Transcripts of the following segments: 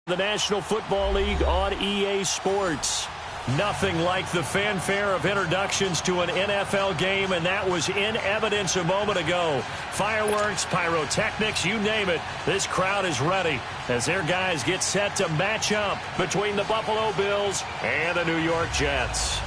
The National Football League on EA Sports. Nothing like the fanfare of introductions to an NFL game, and that was in evidence a moment ago. Fireworks, pyrotechnics, you name it. This crowd is ready as their guys get set to match up between the Buffalo Bills and the New York Jets.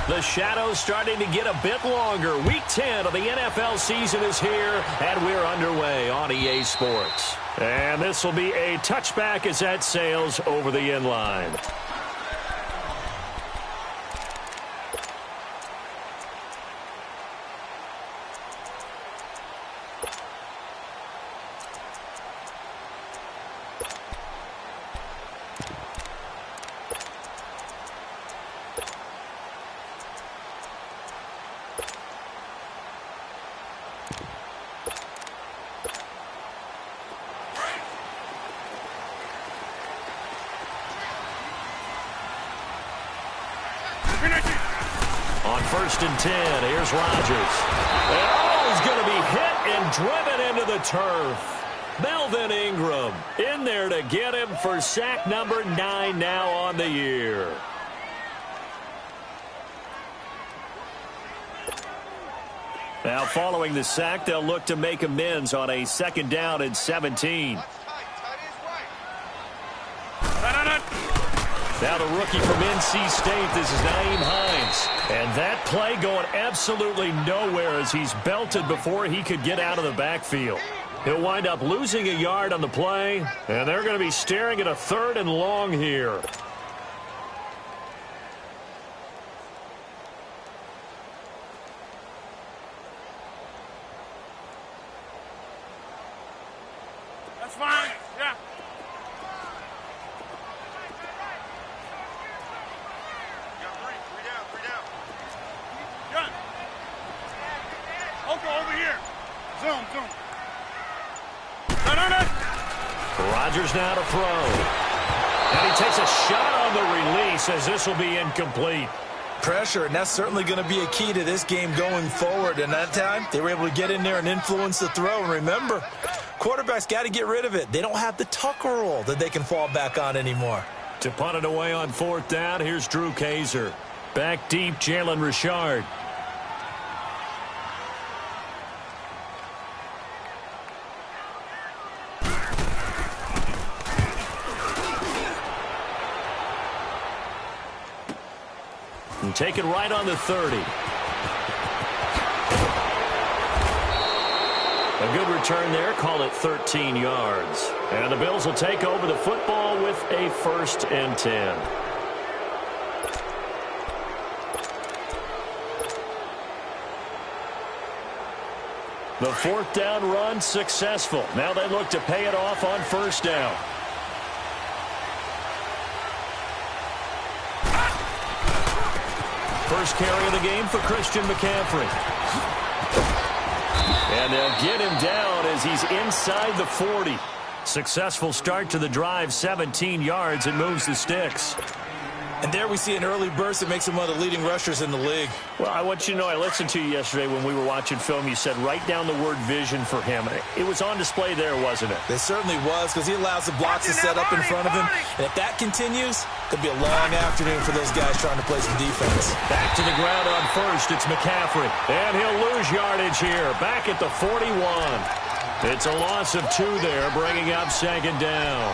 The shadow's starting to get a bit longer. Week 10 of the NFL season is here, and we're underway on EA Sports. And this will be a touchback as that sails over the end line. On 1st and 10, here's Rodgers. Oh, he's going to be hit and driven into the turf. Melvin Ingram in there to get him for sack number 9 now on the year. Now following the sack, they'll look to make amends on a 2nd down and 17. Now the rookie from NC State, this is Nyheim Hines. And that play going absolutely nowhere as he's belted before he could get out of the backfield. He'll wind up losing a yard on the play, and they're going to be staring at a 3rd and long here. That's fine, yeah. Over here. Zoom. Rodgers now to throw. And he takes a shot on the release as this will be incomplete. Pressure, and that's certainly going to be a key to this game going forward. And that time, they were able to get in there and influence the throw. And remember, quarterbacks got to get rid of it. They don't have the tucker roll that they can fall back on anymore. To punt it away on 4th down, here's Drew Kaiser. Back deep, Jalen Richard. And take it right on the 30. A good return there. Call it 13 yards. And the Bills will take over the football with a 1st and 10. The 4th down run successful. Now they look to pay it off on 1st down. First carry of the game for Christian McCaffrey. And they'll get him down as he's inside the 40. Successful start to the drive, 17 yards, and moves the sticks. And there we see an early burst that makes him one of the leading rushers in the league. Well, I want you to know, I listened to you yesterday when we were watching film. You said write down the word vision for him. It was on display there, wasn't it? It certainly was, because he allows the blocks to set up in front of him. And if that continues, it could be a long afternoon for those guys trying to play some defense. Back to the ground on 1st. It's McCaffrey. And he'll lose yardage here. Back at the 41. It's a loss of 2 there, bringing up 2nd down.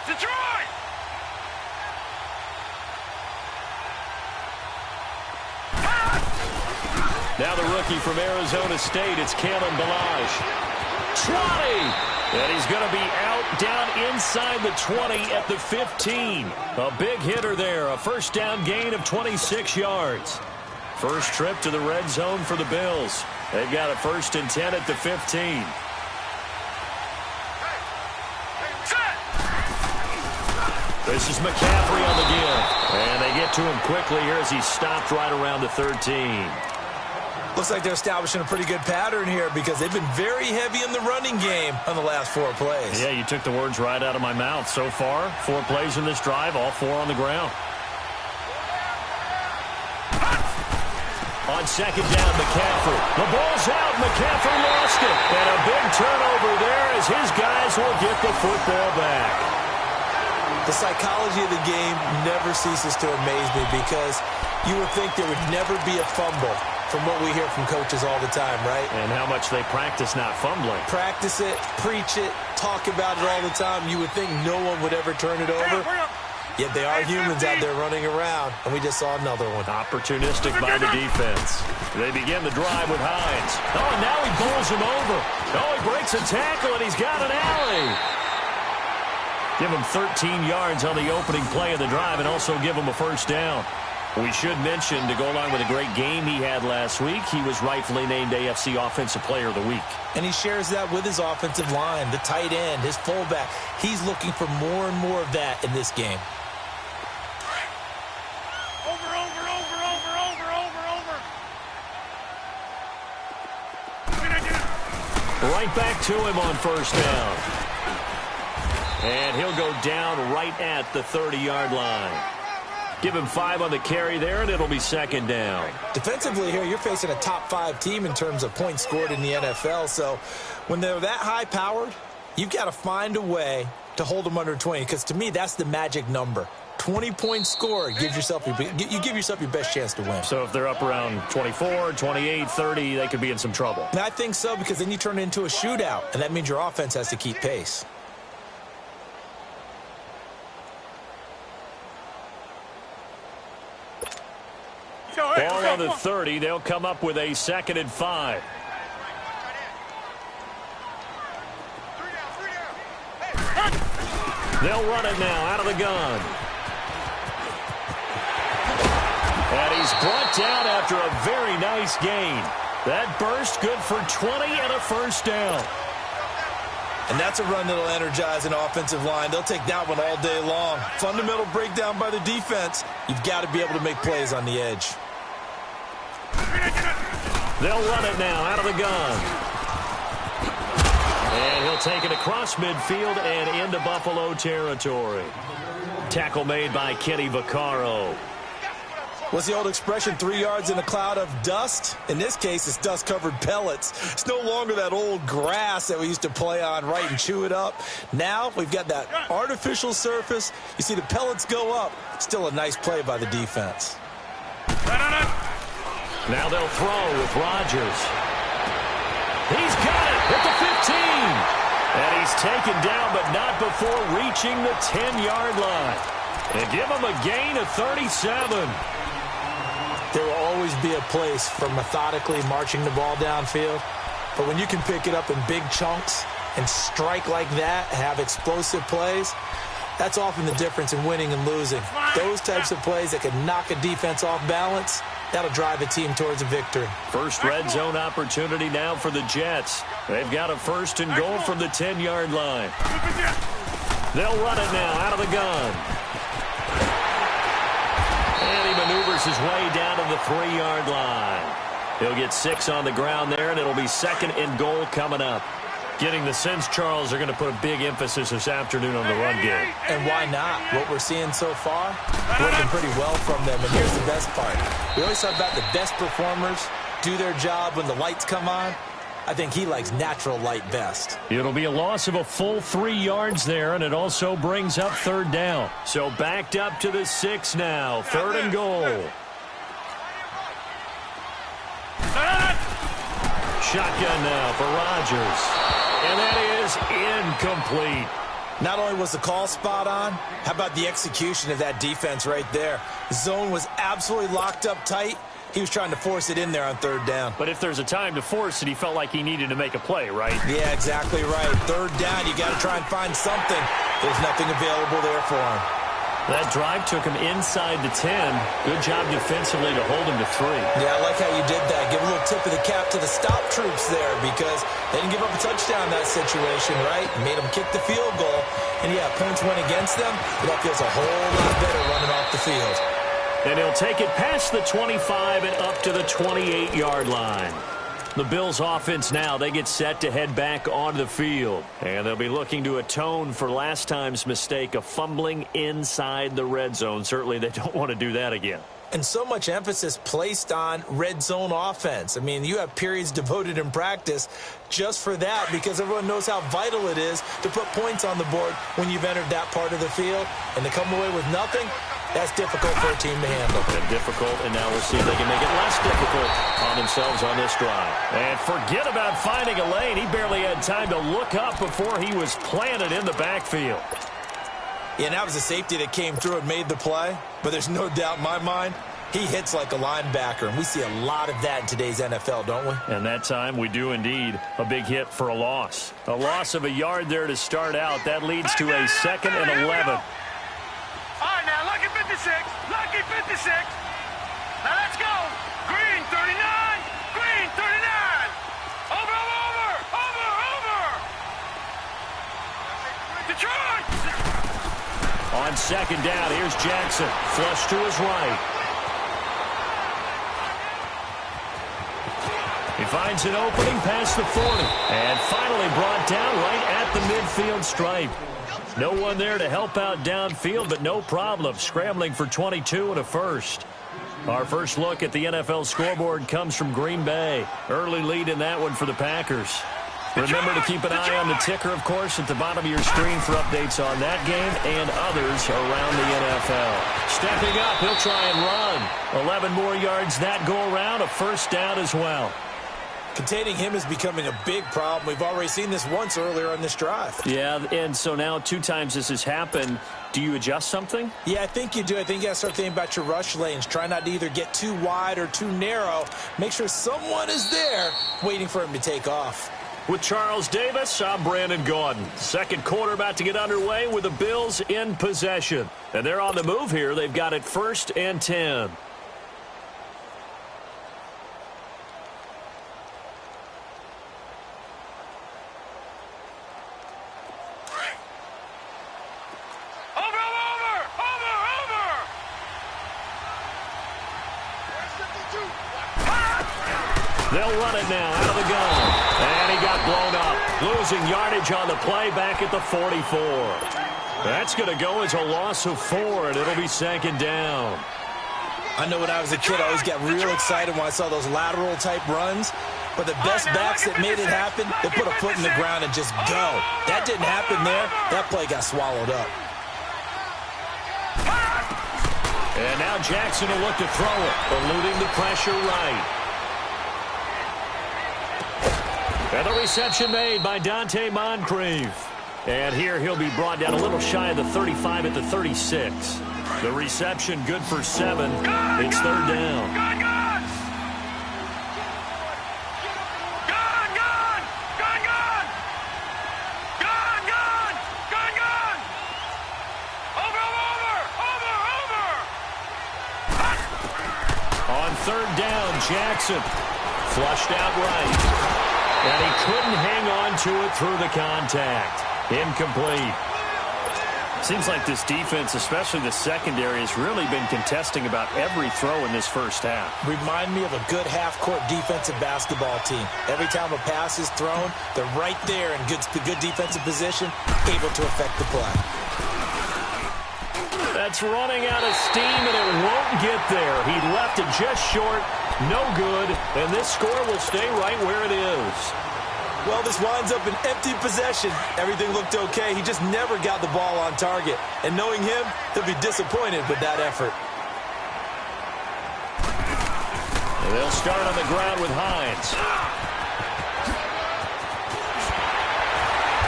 Detroit! Now the rookie from Arizona State, it's Kalen Ballage. 20! And he's going to be out down inside the 20 at the 15. A big hitter there, a 1st down gain of 26 yards. First trip to the red zone for the Bills. They've got a 1st and 10 at the 15. This is McCaffrey on the give. And they get to him quickly here as he stopped right around the 13. Looks like they're establishing a pretty good pattern here because they've been very heavy in the running game on the last 4 plays. Yeah, you took the words right out of my mouth. So far, 4 plays in this drive, all 4 on the ground. On 2nd down, McCaffrey. The ball's out. McCaffrey lost it. And a big turnover there as his guys will get the football back. The psychology of the game never ceases to amaze me because you would think there would never be a fumble from what we hear from coaches all the time, right? And how much they practice not fumbling. Practice it, preach it, talk about it all the time. You would think no one would ever turn it over. Yet they are humans out there running around, and we just saw another one. Opportunistic by the defense. They begin the drive with Hines. Oh, and now he bowls him over. Oh, he breaks a tackle, and he's got an alley. Give him 13 yards on the opening play of the drive and also give him a 1st down. We should mention, to go along with a great game he had last week, he was rightfully named AFC Offensive Player of the Week. And he shares that with his offensive line, the tight end, his fullback. He's looking for more and more of that in this game. Right back to him on 1st down. And he'll go down right at the 30-yard line. Give him 5 on the carry there, and it'll be 2nd down. Defensively here, you're facing a top 5 team in terms of points scored in the NFL. So when they're that high-powered, you've got to find a way to hold them under 20. Because to me, that's the magic number. 20 points scored gives yourself you give yourself your best chance to win. So if they're up around 24, 28, 30, they could be in some trouble. And I think so, because then you turn it into a shootout, and that means your offense has to keep pace. Ball on the 30. They'll come up with a 2nd and 5. They'll run it now out of the gun. And he's brought down after a very nice gain. That burst good for 20 and a 1st down. And that's a run that'll energize an offensive line. They'll take that one all day long. Fundamental breakdown by the defense. You've got to be able to make plays on the edge. They'll run it now out of the gun. And he'll take it across midfield and into Buffalo territory. Tackle made by Kenny Vaccaro. What's the old expression, 3 yards in a cloud of dust? In this case, it's dust-covered pellets. It's no longer that old grass that we used to play on, right, and chew it up. Now we've got that artificial surface. You see the pellets go up. Still a nice play by the defense. Now they'll throw with Rodgers. He's got it at the 15. And he's taken down, but not before reaching the 10-yard line. And give him a gain of 37. There will always be a place for methodically marching the ball downfield. But when you can pick it up in big chunks and strike like that, have explosive plays, that's often the difference in winning and losing. Those types of plays that can knock a defense off balance, that'll drive a team towards a victory. First red zone opportunity now for the Jets. They've got a 1st and goal from the 10-yard line. They'll run it now out of the gun. And he maneuvers his way down to the 3-yard line. He'll get 6 on the ground there, and it'll be 2nd and goal coming up. Getting the sense, Charles, they're going to put a big emphasis this afternoon on the run game. And why not? What we're seeing so far, working pretty well from them. And here's the best part. We always talk about the best performers do their job when the lights come on. I think he likes natural light best. It'll be a loss of a full 3 yards there, and it also brings up 3rd down. So backed up to the 6 now. 3rd and goal. Shotgun now for Rodgers. And that is incomplete. Not only was the call spot on, how about the execution of that defense right there? The zone was absolutely locked up tight. He was trying to force it in there on 3rd down. But if there's a time to force it, he felt like he needed to make a play, right? Yeah, exactly right. 3rd down, you got to try and find something. There's nothing available there for him. That drive took him inside the 10. Good job defensively to hold him to 3. Yeah, I like how you did that. Give a little tip of the cap to the stop troops there because they didn't give up a touchdown in that situation, right? Made them kick the field goal. And, yeah, points went against them, but that feels a whole lot better running off the field. And he'll take it past the 25 and up to the 28-yard line. The Bills offense now, they get set to head back onto the field. And they'll be looking to atone for last time's mistake of fumbling inside the red zone. Certainly they don't want to do that again. And so much emphasis placed on red zone offense. I mean, you have periods devoted in practice just for that because everyone knows how vital it is to put points on the board when you've entered that part of the field. And to come away with nothing, that's difficult for a team to handle. And difficult, and now we'll see if they can make it less difficult on themselves on this drive. And forget about finding a lane. He barely had time to look up before he was planted in the backfield. Yeah, and that was a safety that came through and made the play. But there's no doubt in my mind, he hits like a linebacker. And we see a lot of that in today's NFL, don't we? And that time we do indeed. A big hit for a loss. A loss of a yard there to start out. That leads to a 2nd and 11. All right, now, lucky 56. Lucky 56. Now, let's go. Green, 39. Green, 39. Over. Detroit. On 2nd down, here's Jackson. Flush to his right. He finds an opening past the 40. And finally brought down right at the midfield stripe. No one there to help out downfield, but no problem. Scrambling for 22 and a first. Our first look at the NFL scoreboard comes from Green Bay. Early lead in that one for the Packers. Remember to keep an eye on the ticker, of course, at the bottom of your screen for updates on that game and others around the NFL. Stepping up, he'll try and run. 11 more yards that go around, a first down as well. Containing him is becoming a big problem. We've already seen this once earlier on this drive. Yeah, and so now 2 times this has happened. Do you adjust something? Yeah, I think you do. I think you got to start thinking about your rush lanes. Try not to either get too wide or too narrow. Make sure someone is there waiting for him to take off. With Charles Davis, I'm Brandon Gaudin. Second quarter about to get underway with the Bills in possession. And they're on the move here. They've got it 1st and 10. They'll run it now out of the gun. And he got blown up. Losing yardage on the play back at the 44. That's going to go as a loss of 4, and it'll be 2nd down. I know when I was a kid, I always got real excited when I saw those lateral-type runs. But the best backs that made it happen, they put a foot in the ground and just go. That didn't happen there. That play got swallowed up. And now Jackson will look to throw it, eluding the pressure right. And the reception made by Dante Moncrief. And here he'll be brought down a little shy of the 35 at the 36. The reception good for 7. It's 3rd down. On 3rd down, Jackson flushed out right. And he couldn't hang on to it through the contact. Incomplete. Seems like this defense, especially the secondary, has really been contesting about every throw in this first half. Remind me of a good half-court defensive basketball team. Every time a pass is thrown, they're right there in good defensive position, able to affect the play. That's running out of steam, and it won't get there. He left it just short. No good, and this score will stay right where it is. Well, this winds up an empty possession. Everything looked okay. He just never got the ball on target. And knowing him, he'll be disappointed with that effort. And they'll start on the ground with Hines.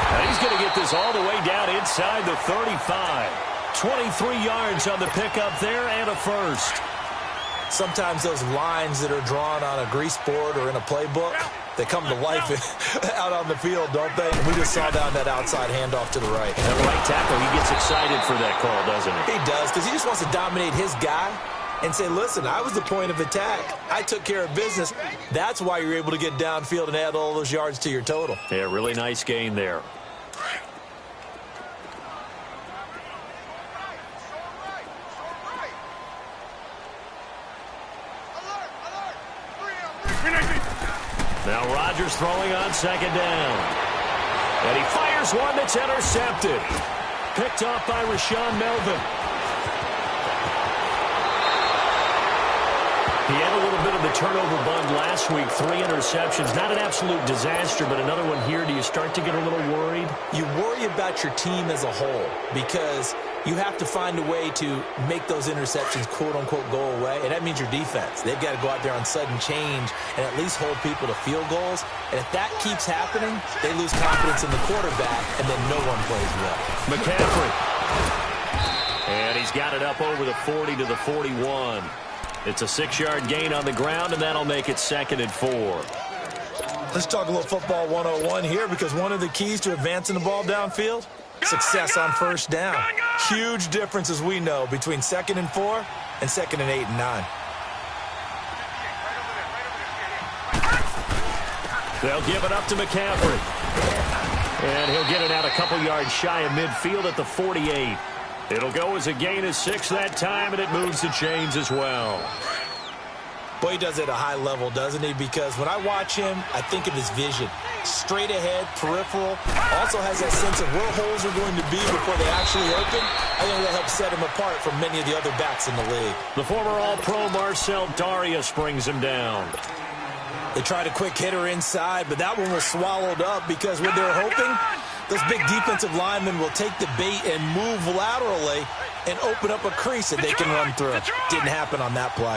Now he's going to get this all the way down inside the 35. 23 yards on the pickup there and a first. Sometimes those lines that are drawn on a grease board or in a playbook, they come to life out on the field, don't they? And we just saw down that outside handoff to the right. That right tackle, he gets excited for that call, doesn't he? He does, because he just wants to dominate his guy and say, listen, I was the point of attack. I took care of business. That's why you're able to get downfield and add all those yards to your total. Yeah, really nice gain there. Now Rodgers throwing on second down. And he fires one that's intercepted. Picked off by Rashawn Melvin. He had a little bit of the turnover bug last week. 3 interceptions. Not an absolute disaster, but another one here. Do you start to get a little worried? You worry about your team as a whole because you have to find a way to make those interceptions, quote-unquote, go away. And that means your defense. They've got to go out there on sudden change and at least hold people to field goals. And if that keeps happening, they lose confidence in the quarterback, and then no one plays well. McCaffrey. And he's got it up over the 40 to the 41. It's a 6-yard gain on the ground, and that'll make it 2nd and 4. Let's talk a little football 101 here, because one of the keys to advancing the ball downfield, success on first down. Huge difference, as we know, between 2nd and 4 and 2nd and 8 and 9. They'll give it up to McCaffrey. And he'll get it out a couple yards shy of midfield at the 48. It'll go as a gain of 6 that time, and it moves the chains as well. Boy, he does it at a high level, doesn't he? Because when I watch him, I think of his vision. Straight ahead, peripheral. Also has that sense of where holes are going to be before they actually open. I think that helps set him apart from many of the other backs in the league. The former All-Pro Marcel Darius brings him down. They tried a quick hitter inside, but that one was swallowed up because what they're hoping, those big defensive linemen will take the bait and move laterally and open up a crease that they can run through. Didn't happen on that play.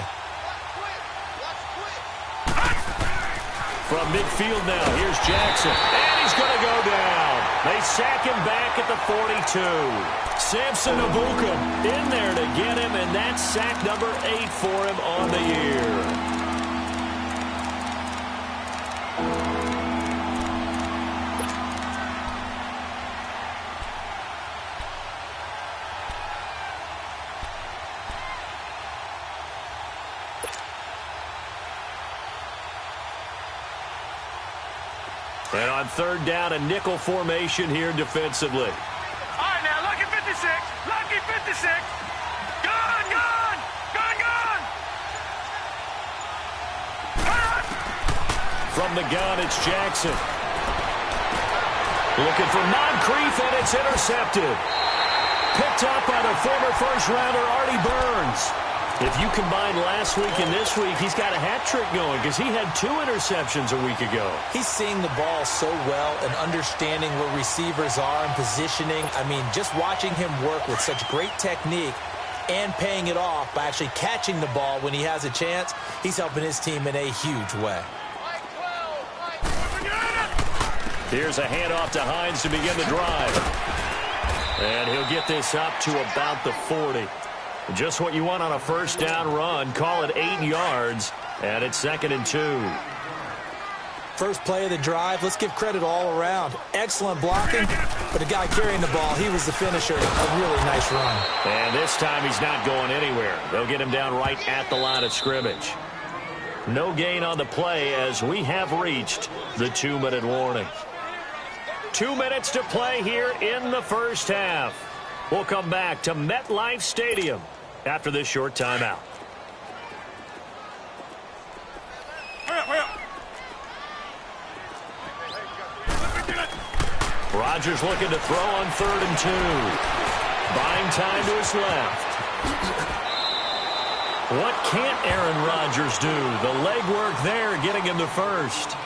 From midfield now, here's Jackson. And he's going to go down. They sack him back at the 42. Samson Abukum in there to get him, and that's sack number 8 for him on the year. And on 3rd down, a nickel formation here defensively. All right, now, lucky 56. Lucky 56. Gone, gone. Gone, gone. From the gun, it's Jackson. Looking for Moncrief, and it's intercepted. Picked up by the former first-rounder Artie Burns. If you combine last week and this week, he's got a hat trick going because he had 2 interceptions a week ago. He's seeing the ball so well and understanding where receivers are and positioning. I mean, just watching him work with such great technique and paying it off by actually catching the ball when he has a chance, he's helping his team in a huge way. Here's a handoff to Hines to begin the drive. And he'll get this up to about the 40. Just what you want on a first down run. Call it 8 yards, and it's 2nd and 2. First play of the drive, let's give credit all around. Excellent blocking, but the guy carrying the ball, he was the finisher. A really nice run. And this time he's not going anywhere. They'll get him down right at the line of scrimmage. No gain on the play as we have reached the 2-minute warning. 2 minutes to play here in the first half. We'll come back to MetLife Stadium after this short timeout. Rodgers looking to throw on 3rd and 2. Buying time to his left. What can't Aaron Rodgers do? The legwork there getting him the first.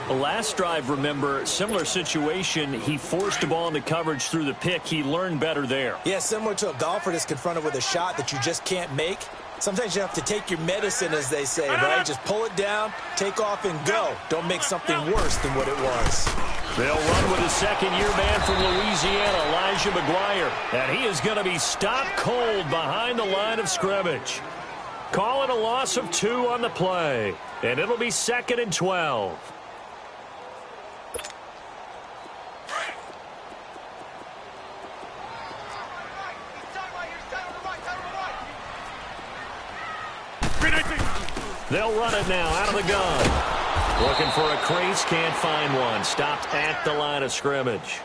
The last drive, remember, similar situation. He forced the ball into coverage through the pick. He learned better there. Yeah, similar to a golfer that's confronted with a shot that you just can't make. Sometimes you have to take your medicine, as they say, right? Just pull it down, take off, and go. Don't make something worse than what it was. They'll run with a second-year man from Louisiana, Elijah McGuire. And he is going to be stopped cold behind the line of scrimmage. Call it a loss of 2 on the play. And it'll be 2nd and 12. They'll run it now out of the gun. Looking for a crease, can't find one. Stopped at the line of scrimmage.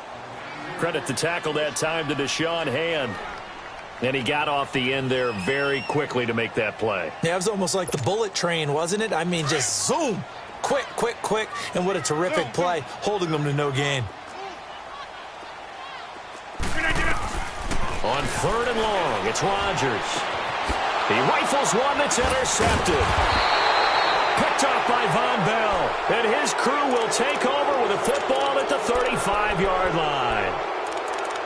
Credit the tackle that time to Deshaun Hand. And he got off the end there very quickly to make that play. Yeah, it was almost like the bullet train, wasn't it? I mean, just zoom. Quick, quick, quick. And what a terrific play, holding them to no gain. On 3rd and long, it's Rodgers. He rifles one that's intercepted. Picked off by Von Bell. And his crew will take over with a football at the 35-yard line.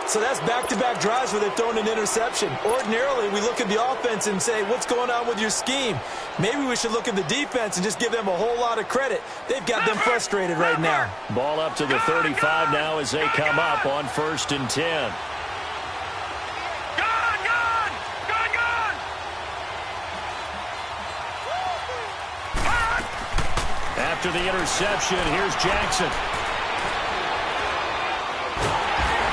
So that's back-to-back drives where they've thrown an interception. Ordinarily, we look at the offense and say, what's going on with your scheme? Maybe we should look at the defense and just give them a whole lot of credit. They've got them frustrated right now. Ball up to the 35 now as they come up on 1st and 10. After the interception, here's Jackson.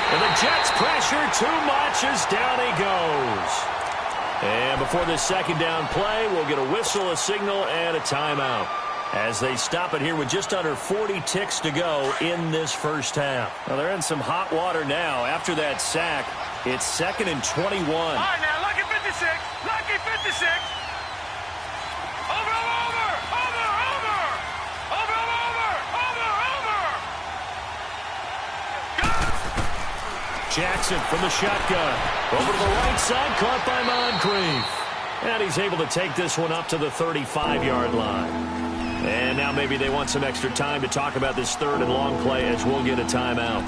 And the Jets pressure too much as down he goes. And before this 2nd down play, we'll get a whistle, a signal, and a timeout as they stop it here with just under 40 ticks to go in this first half. Well, they're in some hot water now. After that sack, it's 2nd and 21. All right, now, lucky 56. Lucky 56. Jackson from the shotgun. Over to the right side, caught by Moncrief. And he's able to take this one up to the 35-yard line. And now maybe they want some extra time to talk about this 3rd and long play as we'll get a timeout.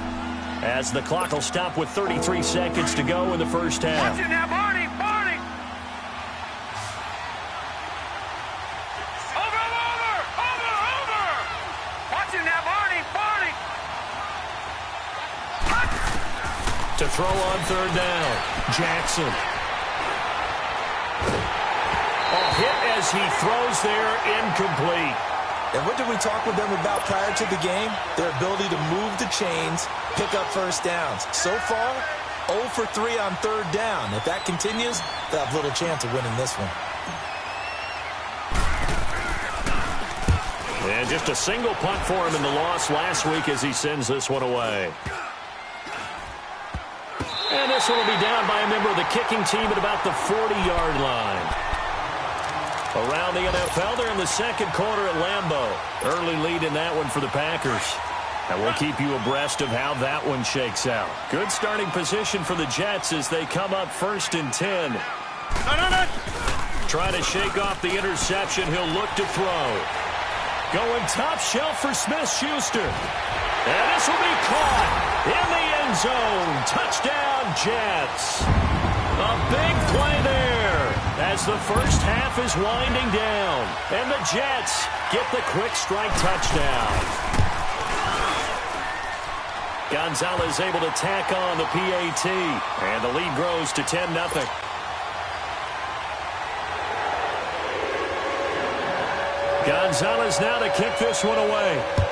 As the clock will stop with 33 seconds to go in the first half. Watch it now, Barney. To throw on 3rd down, Jackson. Hit as he throws there, incomplete. And what did we talk with them about prior to the game? Their ability to move the chains, pick up first downs. So far, 0 for 3 on 3rd down. If that continues, they'll have little chance of winning this one. And just a single punt for him in the loss last week as he sends this one away. And this one will be down by a member of the kicking team at about the 40-yard line. Around the NFL, they're in the 2nd quarter at Lambeau. Early lead in that one for the Packers. And we'll keep you abreast of how that one shakes out. Good starting position for the Jets as they come up 1st and 10. Trying to shake off the interception. He'll look to throw. Going top shelf for Smith-Schuster. And this will be caught in the end zone. Touchdown, Jets. A big play there as the first half is winding down. And the Jets get the quick strike touchdown. Gonzalez able to tack on the PAT. And the lead grows to 10-0. Gonzalez now to kick this one away.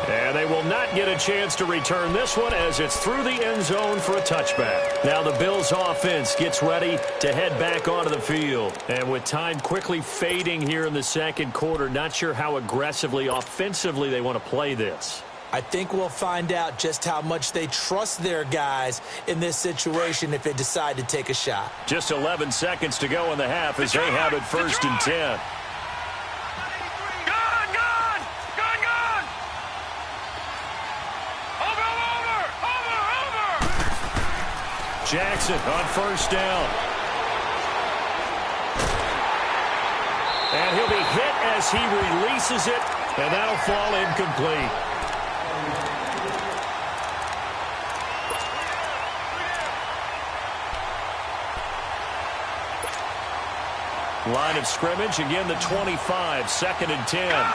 And they will not get a chance to return this one as it's through the end zone for a touchback. Now the Bills offense gets ready to head back onto the field. And with time quickly fading here in the 2nd quarter, not sure how aggressively, offensively they want to play this. I think we'll find out just how much they trust their guys in this situation if they decide to take a shot. Just 11 seconds to go in the half as they have it 1st and 10. Jackson on 1st down. And he'll be hit as he releases it, and that'll fall incomplete. Line of scrimmage, again the 25, 2nd and 10.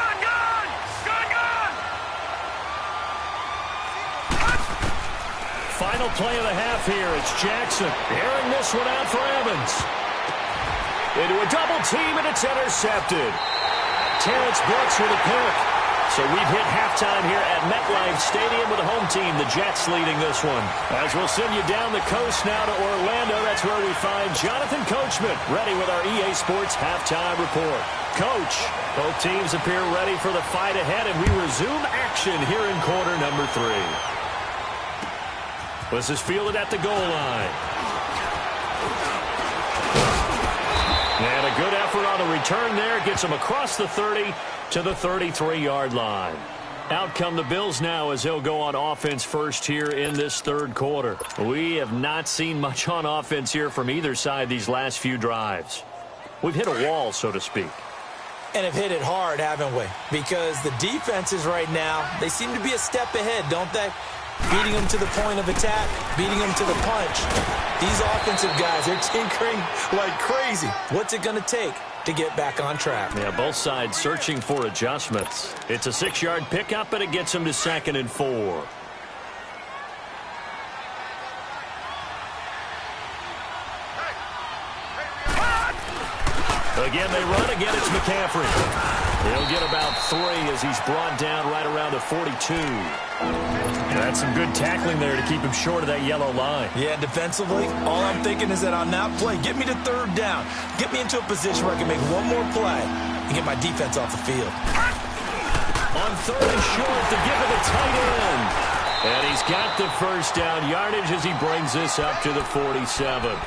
Final play of the half here. It's Jackson airing this one out for Evans. Into a double team, and it's intercepted. Terrence Brooks with a pick. So we've hit halftime here at MetLife Stadium with the home team, the Jets, leading this one. As we'll send you down the coast now to Orlando, that's where we find Jonathan Coachman, ready with our EA Sports halftime report. Coach, both teams appear ready for the fight ahead, and we resume action here in quarter number 3. This is fielded at the goal line. And a good effort on the return there. Gets him across the 30 to the 33-yard line. Out come the Bills now as they'll go on offense first here in this third quarter. We have not seen much on offense here from either side these last few drives. We've hit a wall, so to speak. And have hit it hard, haven't we? Because the defenses right now, they seem to be a step ahead, don't they? Beating them to the point of attack, beating them to the punch. These offensive guys, they're tinkering like crazy. What's it going to take to get back on track? Yeah, both sides searching for adjustments. It's a 6-yard pickup, and it gets them to 2nd and 4. Again, they run. Again, it's McCaffrey. He'll get about 3 as he's brought down right around the 42. That's some good tackling there to keep him short of that yellow line. Yeah, defensively, all I'm thinking is that on that play, get me to 3rd down. Get me into a position where I can make one more play and get my defense off the field. On 3rd and short to give it a tight end. And he's got the first down yardage as he brings this up to the 47.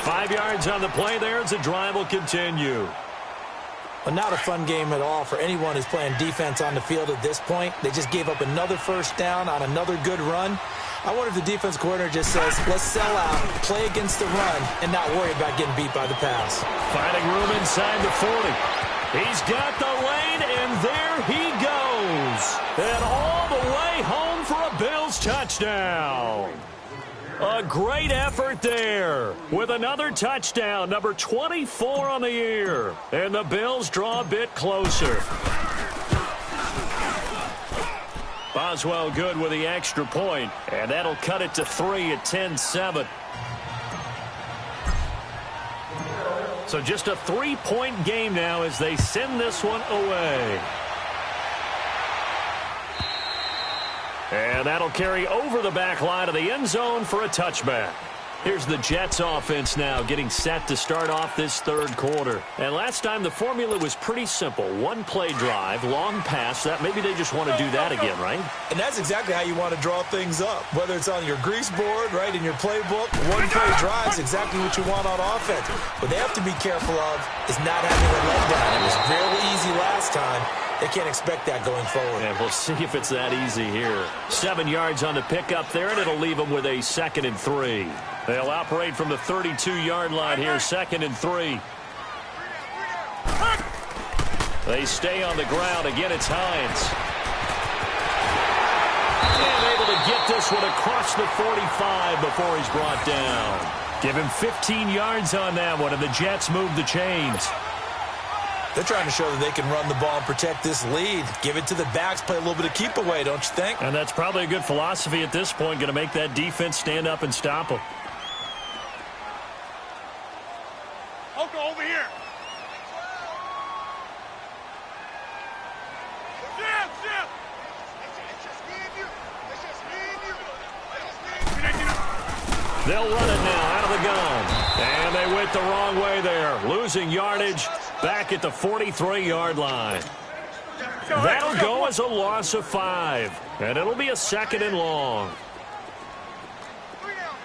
5 yards on the play there as the drive will continue. Well, not a fun game at all for anyone who's playing defense on the field at this point. They just gave up another first down on another good run. I wonder if the defense coordinator just says, let's sell out, play against the run, and not worry about getting beat by the pass. Finding room inside the 40. He's got the lane, and there he goes. And all the way home for a Bills touchdown. A great effort there with another touchdown, number 24 on the year. And the Bills draw a bit closer. Boswell good with the extra point, and that'll cut it to 3 at 10-7. So just a 3-point game now as they send this one away. And that'll carry over the back line of the end zone for a touchback. Here's the Jets offense now getting set to start off this third quarter. And last time the formula was pretty simple. 1-play drive, long pass. That maybe they just want to do that again, right? And that's exactly how you want to draw things up. Whether it's on your grease board, right, in your playbook, 1-play drive is exactly what you want on offense. What they have to be careful of is not having a letdown. It was very easy last time. They can't expect that going forward. And we'll see if it's that easy here. 7 yards on the pickup there, and it'll leave them with a 2nd and 3. They'll operate from the 32-yard line here, 2nd and 3. They stay on the ground. Again, it's Hines. And able to get this one across the 45 before he's brought down. Give him 15 yards on that one, and the Jets move the chains. They're trying to show that they can run the ball and protect this lead. Give it to the backs, play a little bit of keep away, don't you think? And that's probably a good philosophy at this point, going to make that defense stand up and stop them. Oko, over here. Zip. It's just me and you. They'll run it now out of the gun. And they went the wrong way there. Losing yardage back at the 43-yard line. That'll go as a loss of 5. And it'll be a 2nd and long. 3 down.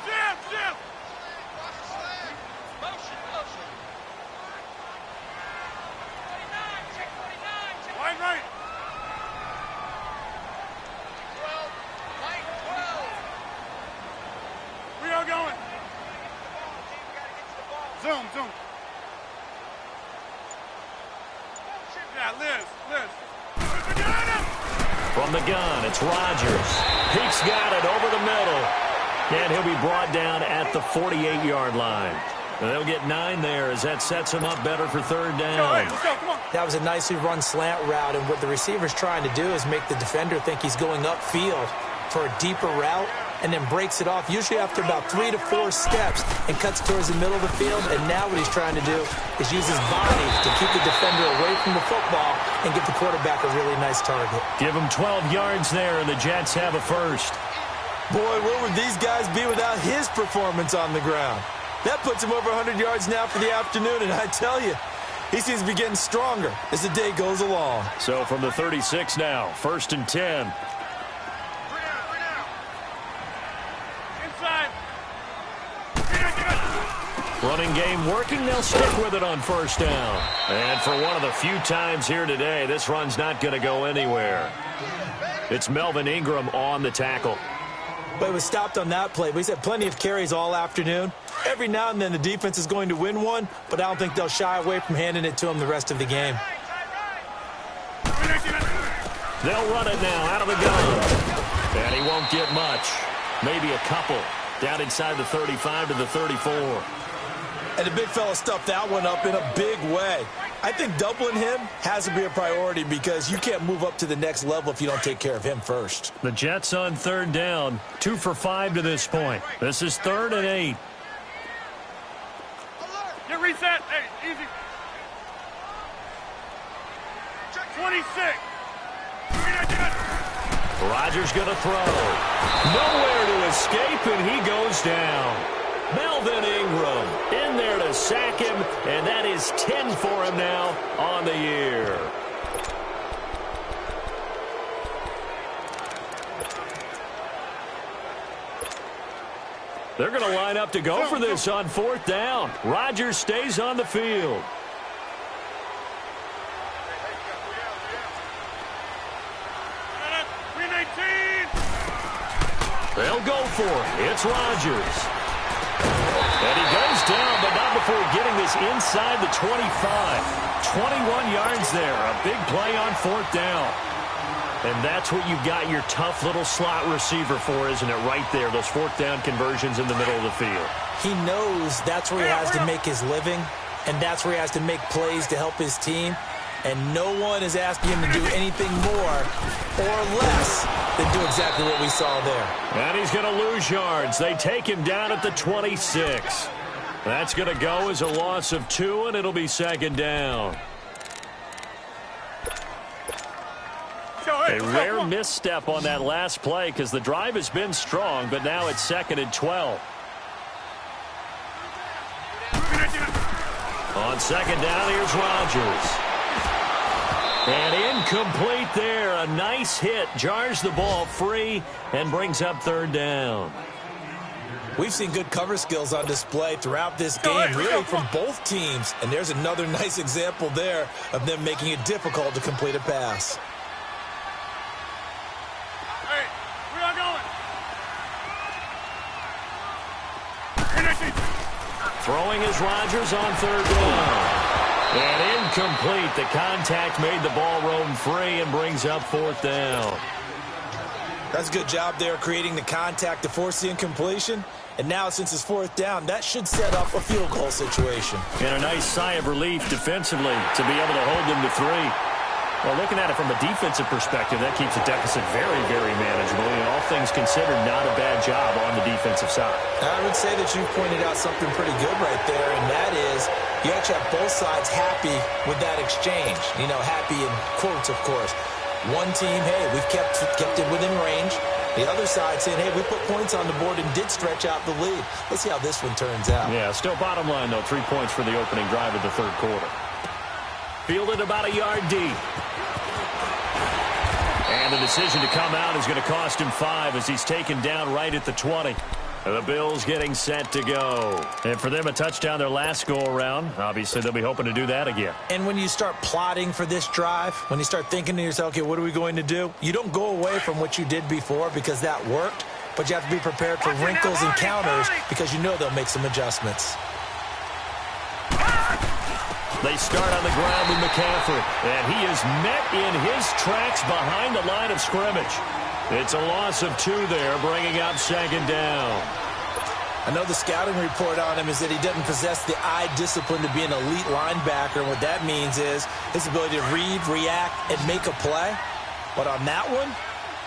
Zip. Motion. Wide right. 12. We are going. Zoom. Yeah, Liz. From the gun, it's Rodgers. Peek's got it over the middle. And he'll be brought down at the 48-yard line. They'll get 9 there as that sets him up better for 3rd down. Let's go, come on. That was a nicely run slant route, and what the receiver's trying to do is make the defender think he's going upfield. for a deeper route and then breaks it off, usually after about 3 to 4 steps, and cuts towards the middle of the field. And now what he's trying to do is use his body to keep the defender away from the football and give the quarterback a really nice target. Give him 12 yards there, and the Jets have a first. Boy, where would these guys be without his performance on the ground? That puts him over 100 yards now for the afternoon, and I tell you, he seems to be getting stronger as the day goes along. So from the 36 now, 1st and 10. Running game working. They'll stick with it on 1st down. And for one of the few times here today, this run's not going to go anywhere. It's Melvin Ingram on the tackle. But he was stopped on that play. But he's had plenty of carries all afternoon. Every now and then the defense is going to win one, but I don't think they'll shy away from handing it to him the rest of the game. They'll run it now out of the gun. And he won't get much. Maybe a couple. Down inside the 35 to the 34. And the big fella stuffed that one up in a big way. I think doubling him has to be a priority because you can't move up to the next level if you don't take care of him first. The Jets on 3rd down. 2 for 5 to this point. This is 3rd and 8. Get reset. Hey, easy. 26. Rodgers going to throw. Nowhere to escape, and he goes down. Melvin Ingram in there to sack him, and that is 10 for him now on the year. They're going to line up to go for this on 4th down. Rodgers stays on the field. They'll go for it. It's Rodgers. And he goes down, but not before getting this inside the 25. 21 yards there. A big play on 4th down. And that's what you've got your tough little slot receiver for, isn't it? Right there, those 4th down conversions in the middle of the field. He knows that's where he has to make his living, and that's where he has to make plays to help his team. And no one is asking him to do anything more or less than do exactly what we saw there. And he's going to lose yards. They take him down at the 26. That's going to go as a loss of 2, and it'll be 2nd down. A rare misstep on that last play because the drive has been strong, but now it's 2nd and 12. On 2nd down, here's Rodgers. And incomplete there. A nice hit. Jars the ball free and brings up 3rd down. We've seen good cover skills on display throughout this game, really from both teams. And there's another nice example there of them making it difficult to complete a pass. Hey, we are going. Throwing is Rodgers on 3rd down. And incomplete. The contact made the ball roam free and brings up 4th down. That's a good job there creating the contact to force the incompletion. And now since it's 4th down, that should set up a field goal situation. And a nice sigh of relief defensively to be able to hold them to 3. Well, looking at it from a defensive perspective, that keeps the deficit very, very manageable. And all things considered, not a bad job on the defensive side. I would say that you pointed out something pretty good right there, and that is you actually have both sides happy with that exchange. You know, happy in quotes, of course. One team, hey, we've kept it within range. The other side saying, hey, we put points on the board and did stretch out the lead. Let's see how this one turns out. Yeah, still bottom line, though, 3 points for the opening drive of the 3rd quarter. Fielded about a yard deep. And the decision to come out is going to cost him 5 as he's taken down right at the 20. The Bills getting set to go. And for them, a touchdown their last go-around. Obviously, they'll be hoping to do that again. And when you start plotting for this drive, when you start thinking to yourself, okay, what are we going to do? You don't go away from what you did before because that worked, but you have to be prepared for wrinkles and counters because you know they'll make some adjustments. They start on the ground with McCaffrey, and he is met in his tracks behind the line of scrimmage. It's a loss of 2 there, bringing up 2nd down. I know the scouting report on him is that he doesn't possess the eye discipline to be an elite linebacker, and what that means is his ability to read, react, and make a play. But on that one,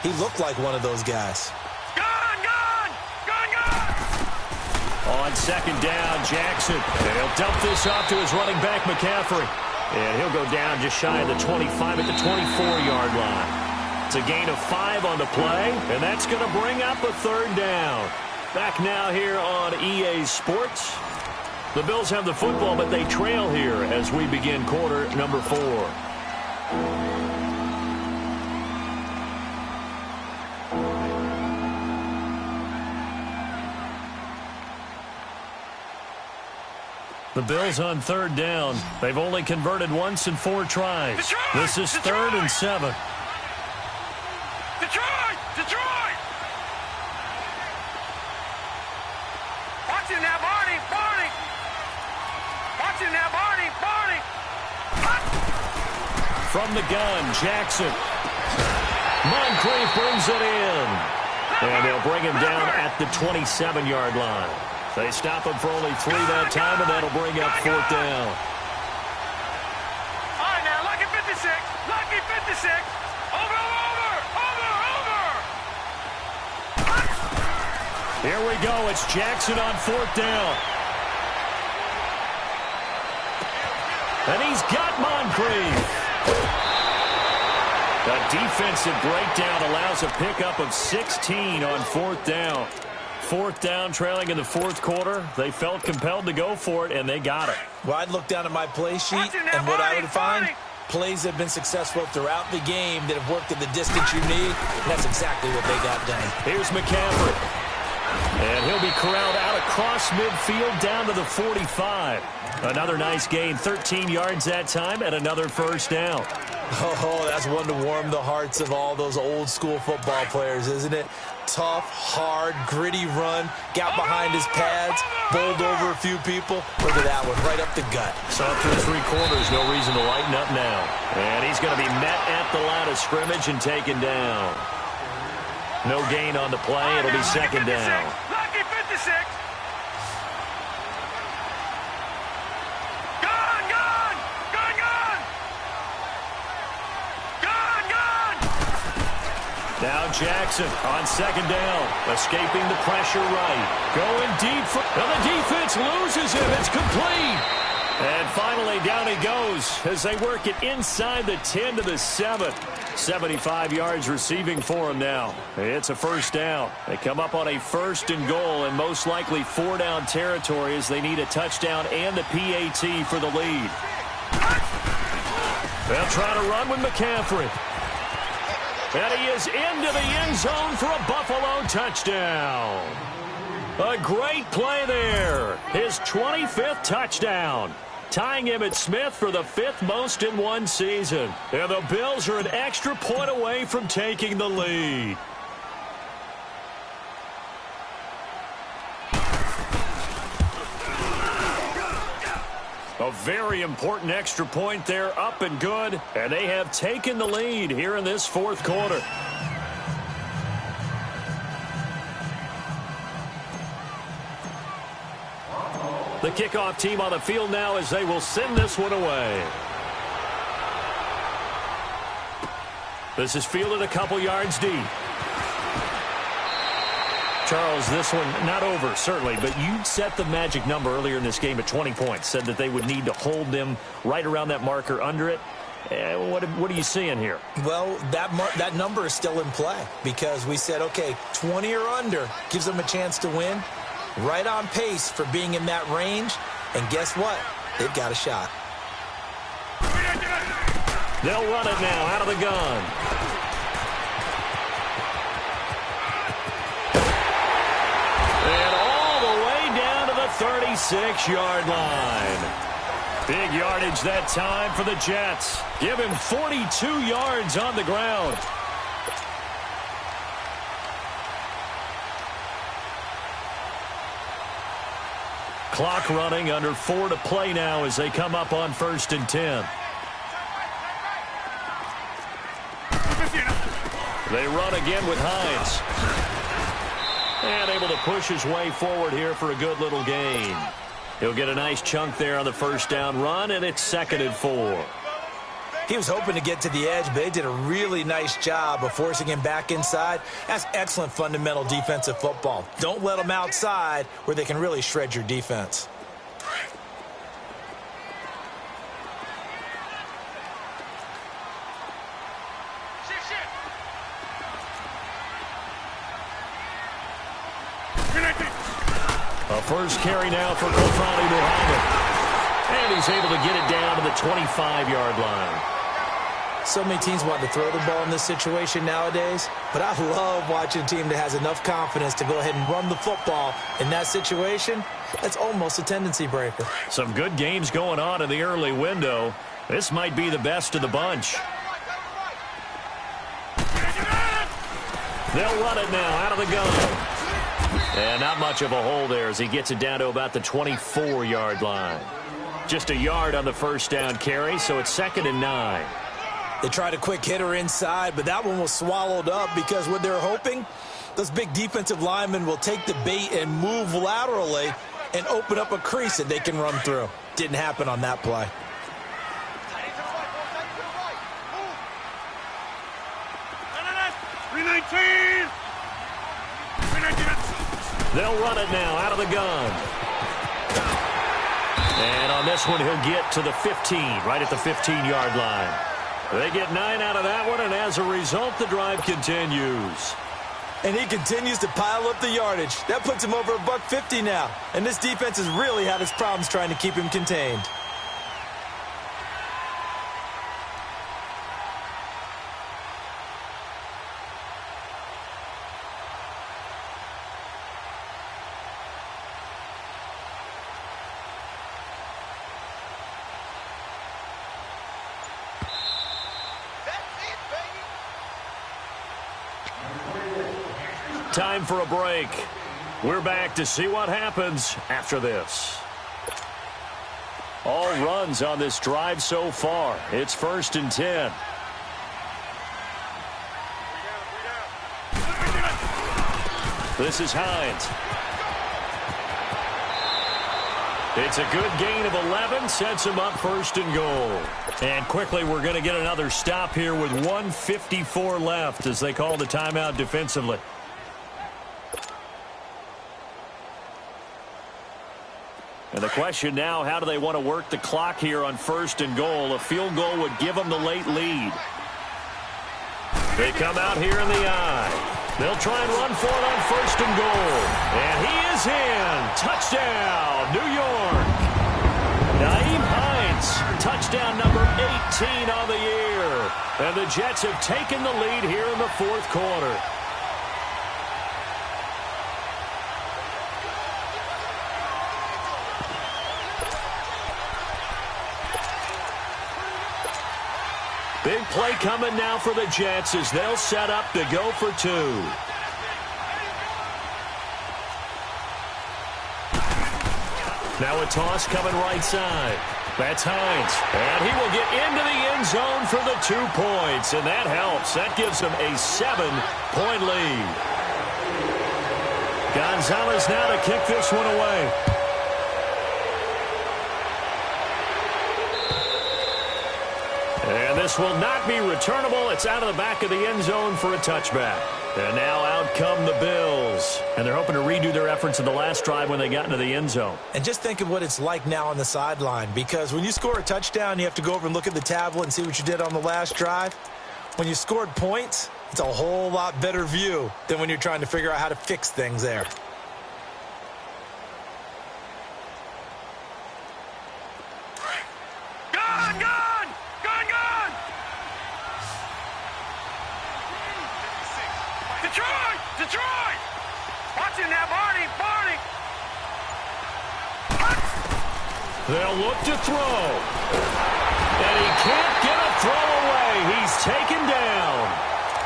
He looked like one of those guys. Gone, gone, gone, gone. On second down, Jackson. And he'll dump this off to his running back, McCaffrey. And he'll go down just shy of the 25 at the 24-yard line. It's a gain of 5 on the play, and that's going to bring up a third down. Back now here on EA Sports. The Bills have the football, but they trail here as we begin quarter number 4. The Bills on third down. They've only converted once in 4 tries. Detroit! This is third and 7. Detroit! Detroit! Watch him now, Barney! Barney! Watch him now, Barney! Barney! From the gun, Jackson. Moncrief brings it in. And they'll bring him down at the 27-yard line. They stop him for only 3 that time, and that'll bring up fourth down. All right, now, lucky 56. Lucky 56. Over, over, over, over. Here we go. It's Jackson on fourth down. And he's got Moncrief. A defensive breakdown allows a pickup of 16 on fourth down. Fourth down, trailing in the fourth quarter. They felt compelled to go for it, and they got it. Well, I'd look down at my play sheet, and what I would find, plays that have been successful throughout the game that have worked at the distance you need. That's exactly what they got done. Here's McCaffrey. And he'll be corralled out across midfield down to the 45. Another nice gain, 13 yards that time, and another first down. Oh, that's one to warm the hearts of all those old-school football players, isn't it? Tough, hard, gritty run, got behind his pads, bowled over a few people. Look at that one, right up the gut. So through 3 quarters, no reason to lighten up now. And he's going to be met at the line of scrimmage and taken down. No gain on the play. It'll be second down. Lucky 56. Gone, gone, gone, gone. Gone, gone. Now Jackson on second down, escaping the pressure right. Going deep, and the defense loses him. It's complete. And finally down he goes as they work it inside the 10 to the 7. 75 yards receiving for him now. It's a first down. They come up on a first and goal and most likely 4-down territory as they need a touchdown and the PAT for the lead. They'll try to run with McCaffrey. And he is into the end zone for a Buffalo touchdown. A great play there. His 25th touchdown. Tying him at Smith for the 5th most in one season. And the Bills are an extra point away from taking the lead. A very important extra point there, up and good. And they have taken the lead here in this fourth quarter. The kickoff team on the field now as they will send this one away. This is fielded a couple yards deep. Charles, this one not over, certainly, but you set the magic number earlier in this game at 20 points. Said that they would need to hold them right around that marker under it. What are you seeing here? Well, that number is still in play because we said, okay, 20 or under gives them a chance to win. Right on pace for being in that range. And guess what? They've got a shot. They'll run it now out of the gun. And all the way down to the 36-yard line. Big yardage that time for the Jets. Give him 42 yards on the ground. Clock running, under 4 to play now as they come up on 1st and 10. They run again with Hines. And able to push his way forward here for a good little gain. He'll get a nice chunk there on the first down run, and it's 2nd and 4. He was hoping to get to the edge, but they did a really nice job of forcing him back inside. That's excellent fundamental defensive football. Don't let them outside where they can really shred your defense. A first carry now for Kofani Muhammad. And he's able to get it down to the 25-yard line. So many teams want to throw the ball in this situation nowadays, but I love watching a team that has enough confidence to go ahead and run the football in that situation. That's almost a tendency breaker. Some good games going on in the early window. This might be the best of the bunch. They'll run it now out of the gun. And not much of a hole there as he gets it down to about the 24-yard line. Just a yard on the first down carry, so it's 2nd and 9. They tried a quick hitter inside, but that one was swallowed up because what they're hoping, those big defensive linemen will take the bait and move laterally and open up a crease that they can run through. Didn't happen on that play. They'll run it now out of the gun. And on this one, he'll get to the 15, right at the 15-yard line. They get 9 out of that one, and as a result, the drive continues. And he continues to pile up the yardage. That puts him over $150 now. And this defense has really had its problems trying to keep him contained. Time for a break. We're back to see what happens after this. All runs on this drive so far. It's 1st and 10. This is Hines. It's a good gain of 11, sets him up 1st and goal. And quickly, we're going to get another stop here with 1:54 left as they call the timeout defensively. And the question now, how do they want to work the clock here on 1st and goal? A field goal would give them the late lead. They come out here in the eye. They'll try and run for it on 1st and goal. And he is in. Touchdown, New York. Nyheim Hines, touchdown number 18 on the year. And the Jets have taken the lead here in the 4th quarter. Big play coming now for the Jets as they'll set up to go for 2. Now a toss coming right side. That's Hines. And he will get into the end zone for the 2 points. And that helps. That gives them a 7-point lead. Gonzalez now to kick this one away. And this will not be returnable. It's out of the back of the end zone for a touchback. And now out come the Bills. And they're hoping to redo their efforts in the last drive when they got into the end zone. And just think of what it's like now on the sideline. Because when you score a touchdown, you have to go over and look at the tablet and see what you did on the last drive. When you scored points, it's a whole lot better view than when you're trying to figure out how to fix things there. Detroit! Watch him now, Barney! They'll look to throw. And he can't get a throw away. He's taken down.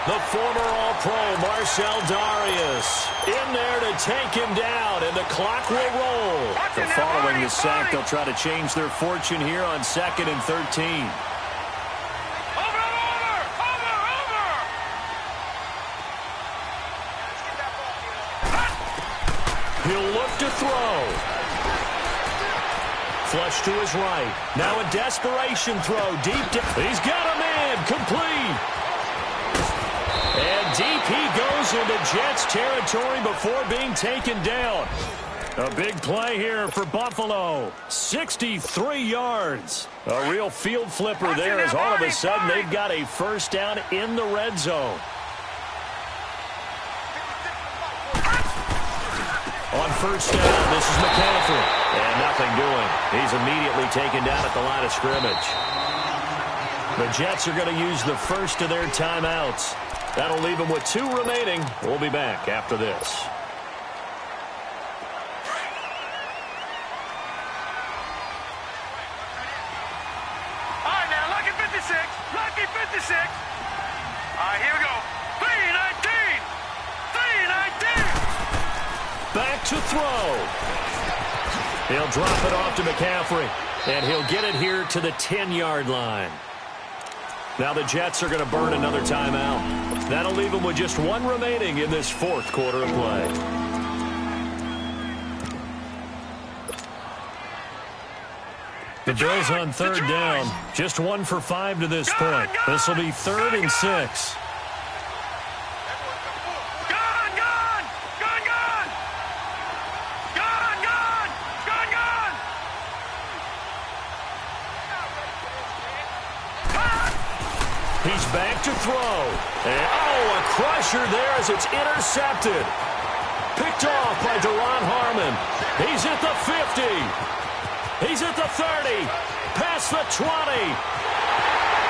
The former All-Pro Marcel Darius in there to take him down, and the clock will roll. Following the sack, they'll try to change their fortune here on 2nd and 13. He'll look to throw. Flush to his right. Now a desperation throw. Deep. He's got a man. Complete. And deep he goes into Jets territory before being taken down. A big play here for Buffalo. 63 yards. A real field flipper there as all of a sudden they've got a first down in the red zone. On first down, this is McCaffrey. And nothing doing. He's immediately taken down at the line of scrimmage. The Jets are going to use the first of their timeouts. That'll leave them with 2 remaining. We'll be back after this. All right, now, lucky 56. Lucky 56. All right, here we go. 319. 319. Back to throw. He'll drop it off to McCaffrey. And he'll get it here to the 10-yard line. Now the Jets are going to burn another timeout. That'll leave them with just 1 remaining in this 4th quarter of play. The Bills on 3rd down. Just 1 for 5 to this point. This will be 3rd and 6. He's back to throw. And, a crusher there as it's intercepted. Picked off by Deron Harmon. He's at the 50. He's at the 30. Past the 20.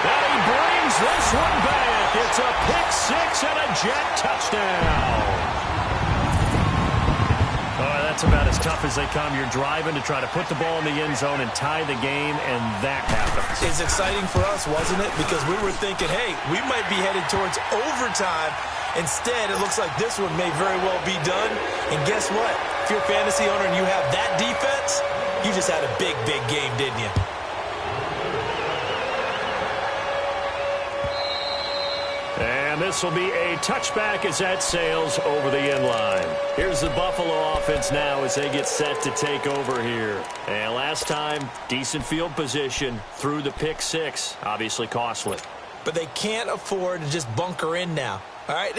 And he brings this one back. It's a pick-6 and a Jet touchdown. That's about as tough as they come. You're driving to try to put the ball in the end zone and tie the game, and that happens. It's exciting for us, wasn't it? Because we were thinking, hey, we might be headed towards overtime. Instead, it looks like this one may very well be done. And guess what? If you're a fantasy owner and you have that defense, you just had a big, big game, didn't you? And this will be a touchback as that sails over the end line. Here's the Buffalo offense now as they get set to take over here. And last time, decent field position through the pick-6. Obviously costly. But they can't afford to just bunker in now. All right,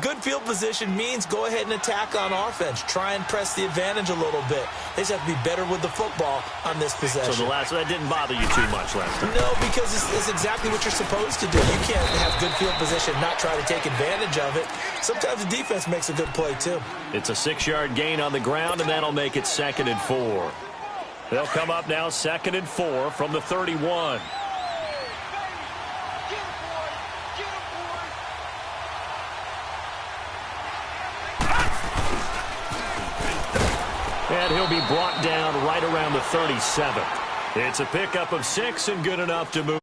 good field position means go ahead and attack on offense. Try and press the advantage a little bit. They just have to be better with the football on this possession. So that didn't bother you too much last time? No, because it's exactly what you're supposed to do. You can't have good field position, not try to take advantage of it. Sometimes the defense makes a good play, too. It's a 6-yard gain on the ground, and that'll make it 2nd and 4. They'll come up now 2nd and 4 from the 31. And he'll be brought down right around the 37. It's a pickup of 6 and good enough to move.